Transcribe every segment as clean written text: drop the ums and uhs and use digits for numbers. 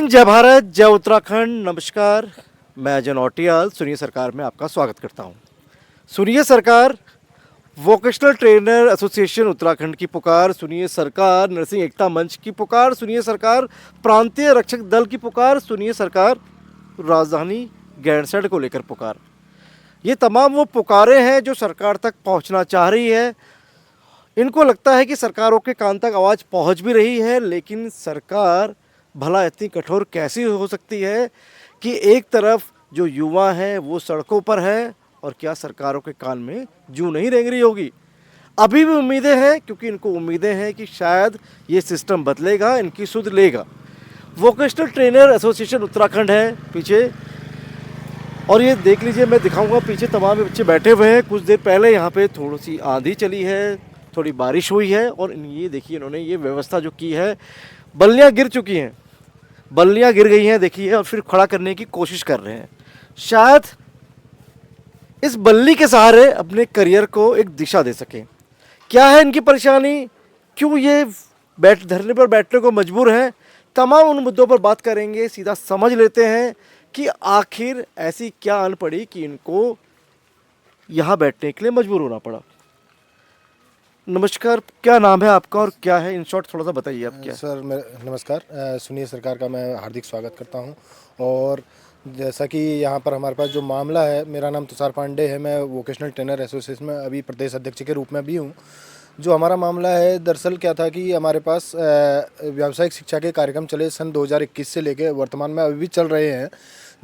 जय भारत, जय उत्तराखंड। नमस्कार, मैं अजय नौटियाल सुनिए सरकार में आपका स्वागत करता हूं। सुनिए सरकार, वोकेशनल ट्रेनर एसोसिएशन उत्तराखंड की पुकार, सुनिए सरकार नरसिंह एकता मंच की पुकार, सुनिए सरकार प्रांतीय रक्षक दल की पुकार, सुनिए सरकार राजधानी गैरसैंण को लेकर पुकार। ये तमाम वो पुकारें हैं जो सरकार तक पहुंचना चाह रही है। इनको लगता है कि सरकारों के कान तक आवाज़ पहुंच भी रही है, लेकिन सरकार भला इतनी कठोर कैसी हो सकती है कि एक तरफ जो युवा हैं वो सड़कों पर है और क्या सरकारों के कान में जूं नहीं रेंग रही होगी। अभी भी उम्मीदें हैं, क्योंकि इनको उम्मीदें हैं कि शायद ये सिस्टम बदलेगा, इनकी सुध लेगा। वोकेशनल ट्रेनर एसोसिएशन उत्तराखंड है पीछे, और ये देख लीजिए, मैं दिखाऊंगा पीछे तमाम बच्चे बैठे हुए हैं। कुछ देर पहले यहाँ पे थोड़ी सी आंधी चली है, थोड़ी बारिश हुई है, और ये देखिए इन्होंने ये व्यवस्था जो की है, बल्लियाँ गिर चुकी हैं, बल्लियाँ गिर गई हैं देखिए, और फिर खड़ा करने की कोशिश कर रहे हैं। शायद इस बल्ली के सहारे अपने करियर को एक दिशा दे सकें। क्या है इनकी परेशानी, क्यों ये धरने पर बैठने को मजबूर हैं, तमाम उन मुद्दों पर बात करेंगे। सीधा समझ लेते हैं कि आखिर ऐसी क्या अन पड़ी कि इनको यहाँ बैठने के लिए मजबूर होना पड़ा। नमस्कार, क्या नाम है आपका और क्या है, इन शॉर्ट थोड़ा सा बताइए आप क्या। सर नमस्कार, सुनिए सरकार का मैं हार्दिक स्वागत करता हूं। और जैसा कि यहाँ पर हमारे पास जो मामला है, मेरा नाम तुषार पांडे है, मैं वोकेशनल ट्रेनर एसोसिएशन में अभी प्रदेश अध्यक्ष के रूप में भी हूँ। जो हमारा मामला है, दरअसल क्या था कि हमारे पास व्यावसायिक शिक्षा के कार्यक्रम चले सन 2021 से लेके वर्तमान में अभी भी चल रहे हैं,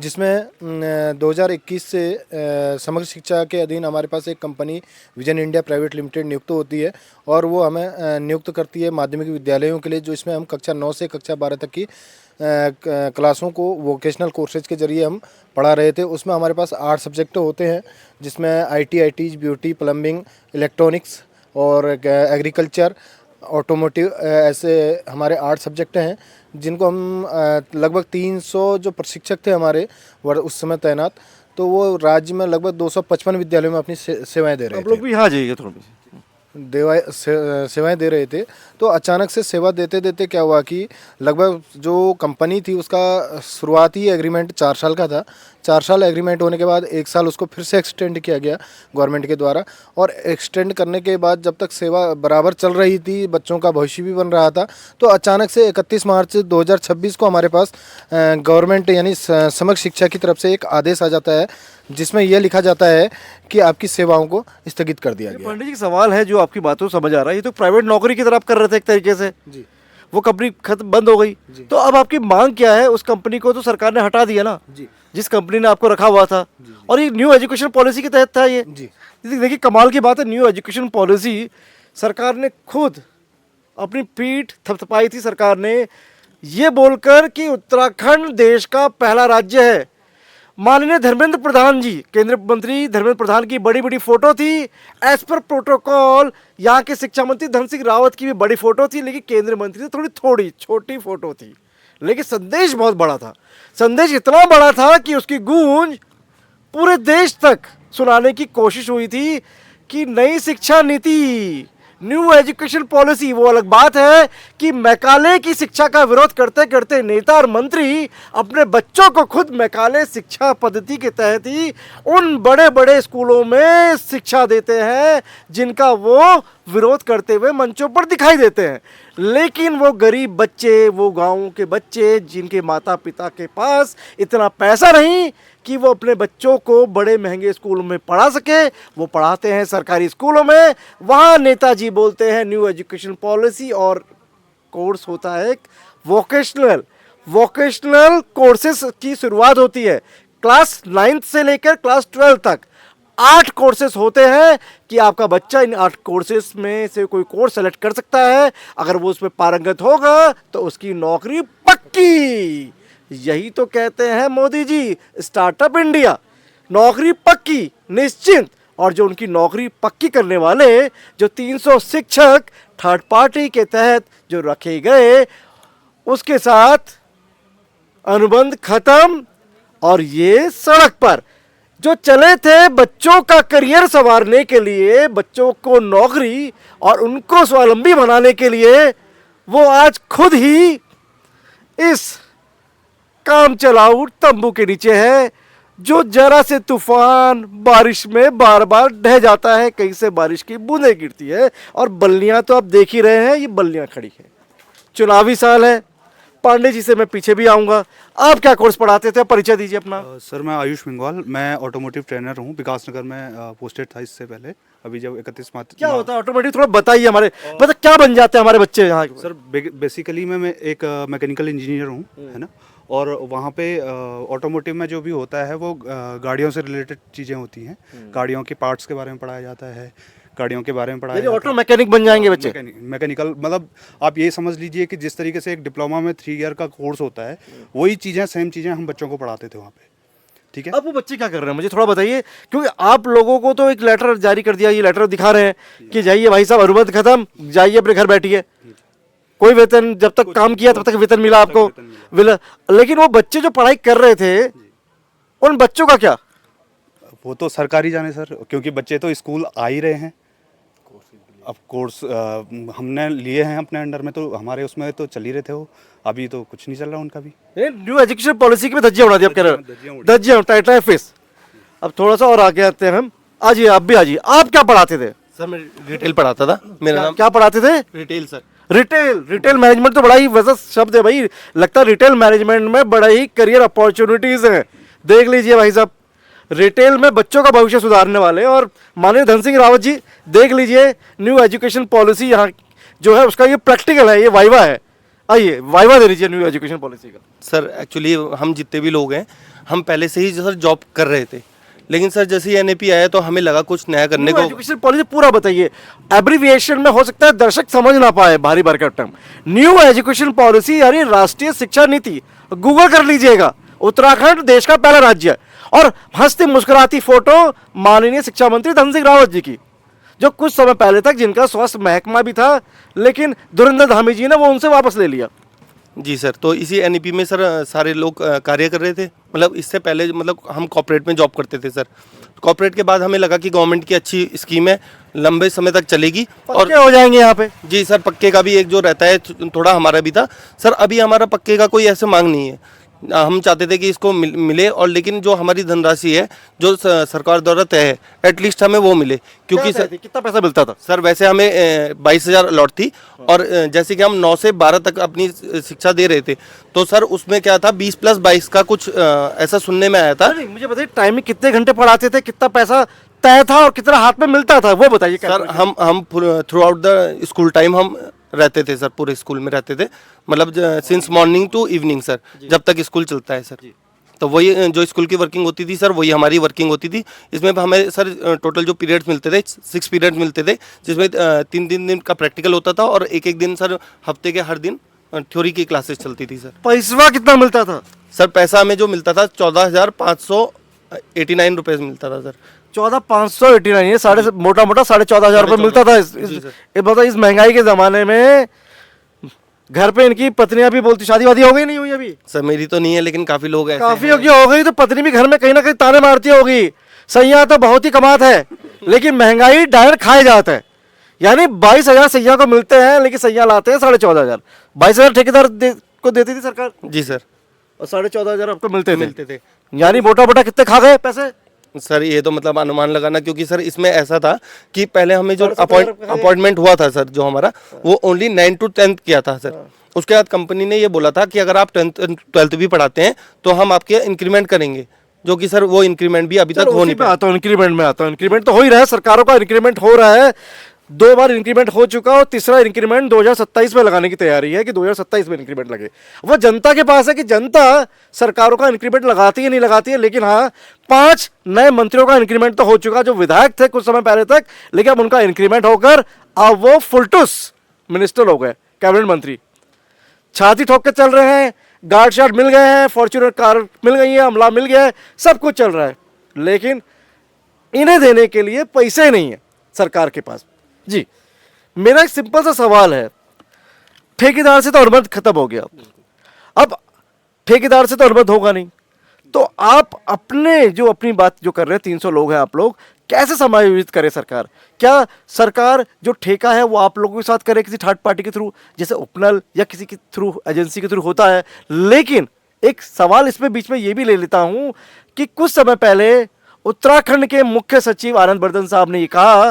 जिसमें 2021 से समग्र शिक्षा के अधीन हमारे पास एक company vision India private limited नियुक्त होती है, और वो हमें नियुक्त करती है माध्यमिक विद्यालयों के लिए, जो इसमें हम कक्षा 9 से कक्षा 12 तक की क्लासों को वोकेशनल कोर्सेज के जरिए हम पढ़ा रहे थे। उसमें हमारे पास 8 सब्जेक्ट होते हैं, जिसमें आईटी, ब्यूटी, प्लम्बिंग, इलेक्ट्रॉनिक्स और एग्रीकल्चर, ऑटोमोटिव, ऐसे हमारे 8 सब्जेक्ट हैं, जिनको हम लगभग 300 जो प्रशिक्षक थे हमारे उस समय तैनात, तो वो राज्य में लगभग 255 विद्यालयों में अपनी सेवाएं दे रहे थे। आप लोग भी यहाँ जाइए थोड़ा सेवाएं दे रहे थे। तो अचानक से सेवा देते देते क्या हुआ कि लगभग जो कंपनी थी उसका शुरुआती एग्रीमेंट 4 साल का था। 4 साल एग्रीमेंट होने के बाद 1 साल उसको फिर से एक्सटेंड किया गया गवर्नमेंट के द्वारा, और एक्सटेंड करने के बाद जब तक सेवा बराबर चल रही थी, बच्चों का भविष्य भी बन रहा था, तो अचानक से 31 मार्च 2026 को हमारे पास गवर्नमेंट यानी समग्र शिक्षा की तरफ से एक आदेश आ जाता है, जिसमें यह लिखा जाता है कि आपकी सेवाओं को स्थगित कर दिया गया। पंडित जी, सवाल है जो आपकी बातों से समझ आ रहा है, ये तो प्राइवेट नौकरी की तरह आप कर रहे थे एक तरीके से जी। वो कंपनी खत्म बंद हो गई, तो अब आपकी मांग क्या है? उस कंपनी को तो सरकार ने हटा दिया ना जी। जिस कंपनी ने आपको रखा हुआ था, और ये न्यू एजुकेशन पॉलिसी के तहत था ये जी। देखिए कमाल की बात है, न्यू एजुकेशन पॉलिसी सरकार ने खुद अपनी पीठ थपथपाई थी। सरकार ने ये बोलकर कि उत्तराखंड देश का पहला राज्य है। माननीय धर्मेंद्र प्रधान जी, केंद्रीय मंत्री धर्मेंद्र प्रधान की बड़ी बड़ी फोटो थी, एज पर प्रोटोकॉल। यहाँ के शिक्षा मंत्री धन सिंह रावत की भी बड़ी फोटो थी, लेकिन केंद्रीय मंत्री से थोड़ी छोटी फोटो थी, लेकिन संदेश बहुत बड़ा था। संदेश इतना बड़ा था कि उसकी गूंज पूरे देश तक सुनाने की कोशिश हुई थी कि नई शिक्षा नीति, न्यू एजुकेशन पॉलिसी, वो अलग बात है कि मैकाले की शिक्षा का विरोध करते करते नेता और मंत्री अपने बच्चों को खुद मैकाले शिक्षा पद्धति के तहत ही उन बड़े बड़े स्कूलों में शिक्षा देते हैं जिनका वो विरोध करते हुए मंचों पर दिखाई देते हैं। लेकिन वो गरीब बच्चे, वो गाँव के बच्चे जिनके माता पिता के पास इतना पैसा नहीं कि वो अपने बच्चों को बड़े महंगे स्कूलों में पढ़ा सके, वो पढ़ाते हैं सरकारी स्कूलों में। वहाँ नेताजी बोलते हैं न्यू एजुकेशन पॉलिसी, और कोर्स होता है वोकेशनल कोर्सेज की शुरुआत होती है क्लास 9 से लेकर क्लास 12 तक। 8 कोर्सेज होते हैं कि आपका बच्चा इन 8 कोर्सेज में से कोई कोर्स सेलेक्ट कर सकता है। अगर वो उसमें पारंगत होगा तो उसकी नौकरी पक्की। यही तो कहते हैं मोदी जी, स्टार्टअप इंडिया, नौकरी पक्की, निश्चिंत। और जो उनकी नौकरी पक्की करने वाले जो 300 शिक्षक थर्ड पार्टी के तहत जो रखे गए, उसके साथ अनुबंध खत्म, और ये सड़क पर जो चले थे बच्चों का करियर संवारने के लिए, बच्चों को नौकरी और उनको स्वावलंबी बनाने के लिए, वो आज खुद ही इस काम चलाऊ तंबू के नीचे है, जो जरा से तूफान बारिश में बार बार ढह जाता है, कहीं से बारिश की बूंदें गिरती है और बल्लियां तो आप देख ही रहे हैं, ये बल्लियां खड़ी है। चुनावी साल है, पांडे जी से मैं पीछे भी आऊंगा। आप क्या कोर्स पढ़ाते थे, परिचय दीजिए अपना। सर मैं आयुष मिंगवाल, मैं ऑटोमोटिव ट्रेनर हूँ। विकास नगर में पोस्टेड था इससे पहले, अभी जब 31 मार्च। क्या होता है ऑटोमेटिक, थोड़ा बताइए हमारे, मतलब क्या बन जाते हैं हमारे बच्चे यहाँ। सर बेसिकली मैं एक मैकेनिकल इंजीनियर हूँ, है ना। और वहाँ पे ऑटोमोटिव में जो भी होता है वो गाड़ियों से रिलेटेड चीज़ें होती हैं। गाड़ियों के पार्ट्स के बारे में पढ़ाया जाता है, गाड़ियों के बारे में पढ़ाया जाता है। ऑटो मैकेनिक बन जाएंगे बच्चे। मैकेनिकल मतलब आप ये समझ लीजिए कि जिस तरीके से एक डिप्लोमा में 3 ईयर का कोर्स होता है, वही चीज़ें सेम चीज़ें हम बच्चों को पढ़ाते थे वहाँ पे। ठीक है। अब वो बच्चे क्या कर रहे हैं, मुझे थोड़ा बताइए, क्योंकि आप लोगों को तो एक लेटर जारी कर दिया, ये लेटर दिखा रहे हैं कि जाइए भाई साहब, अनुबंध खत्म, जाइए अपने घर बैठिए, कोई वेतन, जब तक काम किया तब तक वेतन मिला आपको। लेकिन वो बच्चे जो पढ़ाई कर रहे थे, उन बच्चों का क्या? वो तो सरकारी जाने सर, क्योंकि बच्चे तो स्कूल आ ही रहे हैं। अब कोर्स हमने लिए हैं अपने अंडर में, तो हमारे उसमें तो चल ही रहे थे वो। अभी तो कुछ नहीं चल रहा उनका भी। न्यू एजुकेशन पॉलिसी की धज्जियां उड़ा दी, आप कह रहे हो धज्जियां, टाइटा फेस। अब थोड़ा सा और आगे आते हैं हम। आजिए, आप भी आजिए। आप क्या पढ़ाते थे? सर मैं रिटेल पढ़ाता था। मेरा नाम क्या पढ़ाते थे? Retail sir. रिटेल मैनेजमेंट तो बड़ा ही वैसा शब्द है भाई, लगता है रिटेल मैनेजमेंट में बड़ा ही करियर अपॉर्चुनिटीज हैं। देख लीजिए भाई साहब, रिटेल में बच्चों का भविष्य सुधारने वाले और माननीय धन सिंह रावत जी, देख लीजिए न्यू एजुकेशन पॉलिसी यहाँ जो है उसका ये प्रैक्टिकल है, ये वाइवा है। आइए वाइवा दे लीजिए न्यू एजुकेशन पॉलिसी का। सर एक्चुअली हम जितने भी लोग हैं, हम पहले से ही सर जॉब कर रहे थे, लेकिन सर जैसे ही एनएपी आया तो हमें लगा कुछ नया करने को। एजुकेशन पॉलिसी पूरा बताइए, एब्रीविएशन में हो सकता है दर्शक समझ ना पाए भारी भरकम टर्म। न्यू एजुकेशन पॉलिसी यानी राष्ट्रीय शिक्षा नीति, गूगल कर लीजिएगा। उत्तराखंड देश का पहला राज्य है और हंसती मुस्कुराती फोटो माननीय शिक्षा मंत्री धन सिंह रावत जी की, जो कुछ समय पहले तक जिनका स्वास्थ्य महकमा भी था, लेकिन धुरंधर धामी जी ने वो उनसे वापस ले लिया। जी सर, तो इसी एनईपी में सर सारे लोग कार्य कर रहे थे। मतलब इससे पहले मतलब हम कॉर्पोरेट में जॉब करते थे सर। कॉर्पोरेट के बाद हमें लगा कि गवर्नमेंट की अच्छी स्कीम है, लंबे समय तक चलेगी और क्या हो जाएंगे यहाँ पे। जी सर, पक्के का भी एक जो रहता है थोड़ा हमारा भी था सर। अभी हमारा पक्के का कोई ऐसे मांग नहीं है। हम चाहते थे कि इसको मिले, और लेकिन जो हमारी धनराशि है जो सरकार द्वारा तय है, एटलीस्ट हमें वो मिले। क्योंकि सर कितना पैसा मिलता था? सर वैसे हमें 22,000 अलॉट थी, और जैसे कि हम 9 से 12 तक अपनी शिक्षा दे रहे थे, तो सर उसमें क्या था 20 + 22 का कुछ ऐसा सुनने में आया था। नहीं, मुझे बताइए टाइम में कितने घंटे पढ़ाते थे, कितना पैसा तय था और कितना हाथ में मिलता था, वो बताइए। सर हम through out the school time हम रहते थे सर, पूरे स्कूल में रहते थे। मतलब since morning to evening sir, जब तक स्कूल चलता है सर। तो वही जो स्कूल की वर्किंग होती थी सर, वही हमारी वर्किंग होती थी। इसमें हमें सर टोटल जो पीरियड्स मिलते थे 6 पीरियड मिलते थे, जिसमें 3-3 दिन का प्रैक्टिकल होता था और एक दिन सर हफ्ते के हर दिन थ्योरी की क्लासेस चलती थी सर। पैसा कितना मिलता था? सर पैसा हमें जो मिलता था 14,589 रुपये मिलता था सर। 14,589, ये साढ़े मोटा मोटा 14,500 रुपये मिलता था। इस महंगाई के जमाने में घर पे इनकी पत्नियां भी बोलती, शादी वादी हो गई नहीं हुई अभी? सर मेरी तो नहीं है, लेकिन काफी लोग ऐसे काफी हो गई तो पत्नी भी घर में कहीं ना कहीं ताने मारती होगी। सैया तो बहुत ही कमात है, लेकिन महंगाई डायरेक्ट खाए जाता है। यानी 22,000 सैया को मिलते हैं, लेकिन सैया लाते हैं 14,500। 22,000 ठेकेदार को देती थी सरकार। जी सर। और 14,500 आपको मिलते थे। यानी मोटा मोटा कितने खा गए पैसे? सर ये तो मतलब अनुमान लगाना, क्योंकि सर इसमें ऐसा था कि पहले हमें जो अपॉइंटमेंट हुआ था सर, जो हमारा वो ओनली 9 to 10 किया था सर। उसके बाद कंपनी ने ये बोला था कि अगर आप 12th भी पढ़ाते हैं तो हम आपके इंक्रीमेंट करेंगे, जो कि सर वो इंक्रीमेंट भी अभी तक हो नहीं पाया। इंक्रीमेंट तो हो ही रहा है, सरकारों का इंक्रीमेंट हो रहा है। 2 बार इंक्रीमेंट हो चुका और तीसरा इंक्रीमेंट 2027 में लगाने की तैयारी है कि 2027 में इंक्रीमेंट लगे। वो जनता के पास है कि जनता सरकारों का इंक्रीमेंट लगाती है नहीं लगाती है। लेकिन हाँ, 5 नए मंत्रियों का इंक्रीमेंट तो हो चुका, जो विधायक थे कुछ समय पहले तक, लेकिन अब उनका इंक्रीमेंट होकर अब वो फुलटूस मिनिस्टर हो गए, कैबिनेट मंत्री। छाती ठोक के चल रहे हैं, गार्ड शार्ड मिल गए हैं, फॉर्च्यूनर कार मिल गई है, अमला मिल गया है, सब कुछ चल रहा है, लेकिन इन्हें देने के लिए पैसे नहीं है सरकार के पास। जी, मेरा एक सिंपल सा सवाल है, ठेकेदार से तो अनुबंध खत्म हो गया, अब ठेकेदार से तो अनुबंध होगा नहीं, तो आप अपनी बात जो कर रहे हैं, 300 लोग हैं आप लोग, कैसे समायोजित करें सरकार? क्या सरकार जो ठेका है वो आप लोगों के साथ करे किसी थर्ड पार्टी के थ्रू, जैसे उपनल या किसी के थ्रू, एजेंसी के थ्रू होता है, लेकिन एक सवाल इसमें बीच में ये भी ले लेता हूं कि कुछ समय पहले उत्तराखंड के मुख्य सचिव आनंद बर्धन साहब ने ये कहा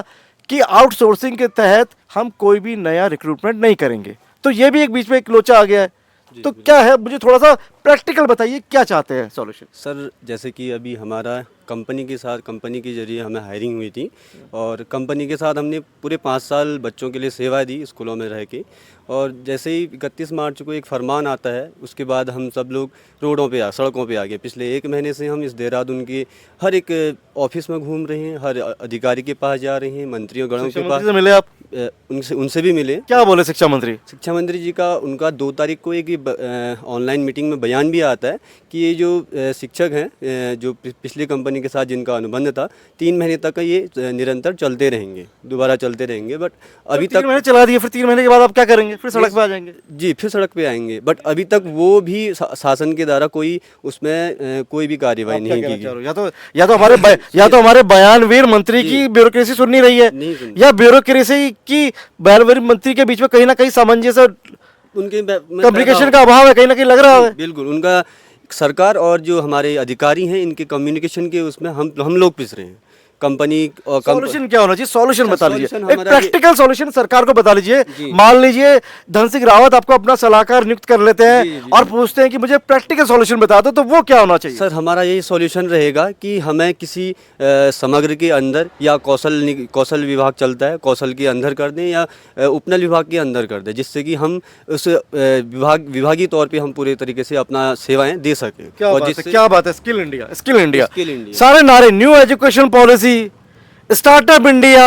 कि आउटसोर्सिंग के तहत हम कोई भी नया रिक्रूटमेंट नहीं करेंगे, तो ये भी एक बीच में एक लोचा आ गया है। तो क्या है, मुझे थोड़ा सा प्रैक्टिकल बताइए, क्या चाहते हैं सॉल्यूशन? सर जैसे कि अभी हमारा कंपनी के जरिए हमें हायरिंग हुई थी और कंपनी के साथ हमने पूरे 5 साल बच्चों के लिए सेवा दी स्कूलों में रह के, और जैसे ही 31 मार्च को एक फरमान आता है उसके बाद हम सब लोग सड़कों पे आ गए। पिछले 1 महीने से हम इस देहरादून के हर एक ऑफिस में घूम रहे हैं, हर अधिकारी के पास जा रहे हैं, मंत्रियों गणों के पास। से मिले आप? उनसे भी मिले। क्या बोले शिक्षा मंत्री? शिक्षा मंत्री जी का उनका 2 तारीख को एक ऑनलाइन मीटिंग में बयान भी आता है कि ये जो शिक्षक हैं जो पिछली कंपनी के साथ जिनका अनुबंध था 3 महीने तक ये निरंतर चलते रहेंगे, दोबारा चलते रहेंगे। बट अभी 3 तक महीने चला दिए, फिर 3 महीने के बाद आप क्या करेंगे? फिर सड़क पे आ जाएंगे? जी, फिर सड़क पे आएंगे। बट अभी तक वो भी शासन के द्वारा कोई उसमें कोई भी कार्यवाही नहीं की गई। या तो हमारे बयानवीर मंत्री की ब्यूरोक्रेसी सुन नहीं रही है, नहीं सुन या ब्यूरोक्रेसी की बयानवीर मंत्री के बीच में कहीं ना कहीं सामंजस्य, उनके कम्युनिकेशन का अभाव है, कहीं ना कहीं लग रहा है। बिल्कुल, उनका सरकार और जो हमारे अधिकारी हैं इनके कम्युनिकेशन के उसमें हम लोग पिस रहे हैं। कंपनी और सॉल्यूशन क्या होना चाहिए? सॉल्यूशन बता लीजिए, solution एक हमारा प्रैक्टिकल सॉल्यूशन सरकार को बता लीजिए। मान लीजिए धन सिंह रावत आपको अपना सलाहकार नियुक्त कर लेते हैं और पूछते हैं कि मुझे प्रैक्टिकल सॉल्यूशन बता दो, तो वो क्या होना चाहिए? सर हमारा यही सॉल्यूशन रहेगा कि हमें किसी समग्र के अंदर या कौशल विभाग चलता है, कौशल के अंदर कर दें या उपनल विभाग के अंदर कर दें, जिससे कि हम उस विभागीय तौर पे हम पूरे तरीके से अपना सेवाएं दे सकें। क्या बात है, skill India, skill India, skill India, सारे नारे, new education policy, startup India,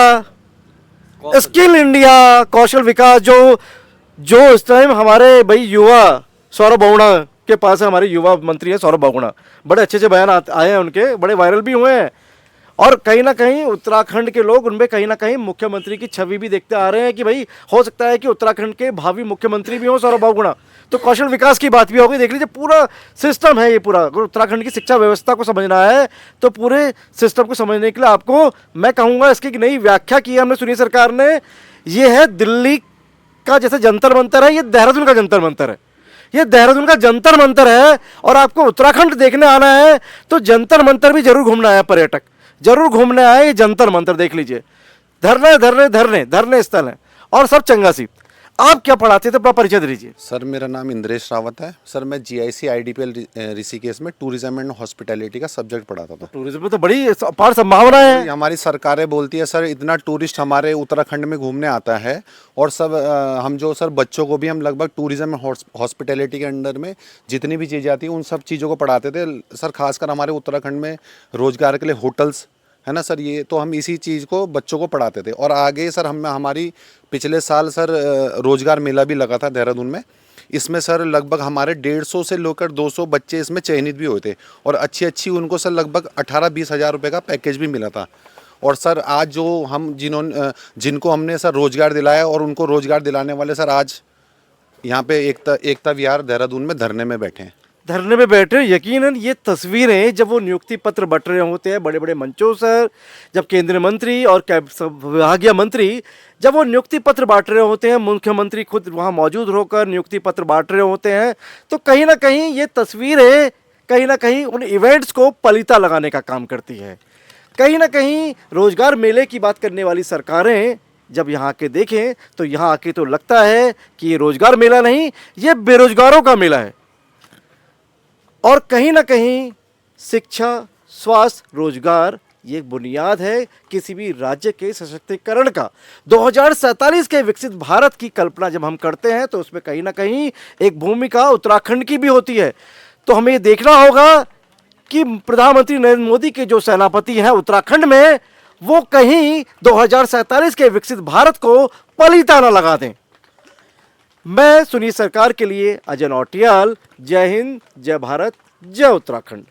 skill India, कौशल विकास, जो इस टाइम हमारे भाई युवा सौरभ बहुगुणा के पास है, हमारे युवा मंत्री है सौरभ बहुगुणा, बड़े अच्छे अच्छे बयान आए हैं उनके, बड़े वायरल भी हुए हैं, और कहीं ना कहीं उत्तराखंड के लोग उनमें कहीं ना कहीं मुख्यमंत्री की छवि भी देखते आ रहे हैं कि भाई हो सकता है कि उत्तराखंड के भावी मुख्यमंत्री भी हो सौरभ बहुगुणा। तो कौशल विकास की बात भी होगी। देख लीजिए पूरा सिस्टम है ये पूरा। अगर उत्तराखंड की शिक्षा व्यवस्था को समझना है तो पूरे सिस्टम को समझने के लिए आपको मैं कहूँगा इसकी एक नई व्याख्या की है हमने, सुनिए सरकार ने। ये है दिल्ली का जैसे जंतर मंतर है, ये देहरादून का जंतर मंतर है। ये देहरादून का जंतर मंतर है और आपको उत्तराखंड देखने आना है तो जंतर मंतर भी जरूर घूमना है, पर्यटक जरूर घूमने आए। ये जंतर मंतर देख लीजिए, धरने धरने धरने धरने स्थल है और सब चंगा सी। आप क्या पढ़ाते थे, अपना परिचय दे दीजिए। सर मेरा नाम इंद्रेश रावत है। सर मैं GIC IDPL ऋषिकेश में टूरिज्म एंड हॉस्पिटैलिटी का सब्जेक्ट पढ़ाता था। टूरिज्म में तो बड़ी अपार संभावना है। हमारी सरकारें बोलती है सर इतना टूरिस्ट हमारे उत्तराखंड में घूमने आता है, और सब हम जो सर बच्चों को भी हम लगभग टूरिज्म एंड हॉस्पिटैलिटी के अंडर में जितनी भी चीज़ें आती हैं उन सब चीज़ों को पढ़ाते थे। सर खासकर हमारे उत्तराखंड में रोजगार के लिए होटल्स है ना सर, ये तो हम इसी चीज़ को बच्चों को पढ़ाते थे। और आगे सर हमारी पिछले साल सर रोजगार मेला भी लगा था देहरादून में। इसमें सर लगभग हमारे 150 से लेकर 200 बच्चे इसमें चयनित भी हुए थे, और अच्छी उनको सर लगभग 18-20 हज़ार रुपये का पैकेज भी मिला था। और सर आज जो हम जिनको हमने सर रोजगार दिलाया और उनको रोजगार दिलाने वाले सर आज यहाँ पे एकता विहार देहरादून में धरने में बैठे हैं। धरने में बैठे यकीनन ये तस्वीरें जब वो नियुक्ति पत्र बंट रहे होते हैं बड़े बड़े मंचों सर, जब केंद्रीय मंत्री और विभागीय मंत्री जब वो नियुक्ति पत्र बांट रहे होते हैं, मुख्यमंत्री खुद वहाँ मौजूद होकर नियुक्ति पत्र बांट रहे होते हैं, तो कहीं ना कहीं ये तस्वीरें कहीं ना कहीं उन इवेंट्स को पलीता लगाने का काम करती है। कहीं ना कहीं रोजगार मेले की बात करने वाली सरकारें जब यहाँ आके देखें तो यहाँ आके तो लगता है कि ये रोजगार मेला नहीं, ये बेरोजगारों का मेला है। और कहीं ना कहीं शिक्षा, स्वास्थ्य, रोजगार ये एक बुनियाद है किसी भी राज्य के सशक्तिकरण का। 2047 के विकसित भारत की कल्पना जब हम करते हैं तो उसमें कहीं ना कहीं एक भूमिका उत्तराखंड की भी होती है। तो हमें ये देखना होगा कि प्रधानमंत्री नरेंद्र मोदी के जो सेनापति हैं उत्तराखंड में, वो कहीं 2047 के विकसित भारत को पलीता न लगा दें। मैं सुनिए सरकार के लिए अजय नौटियाल, जय हिंद, जय भारत, जय उत्तराखंड।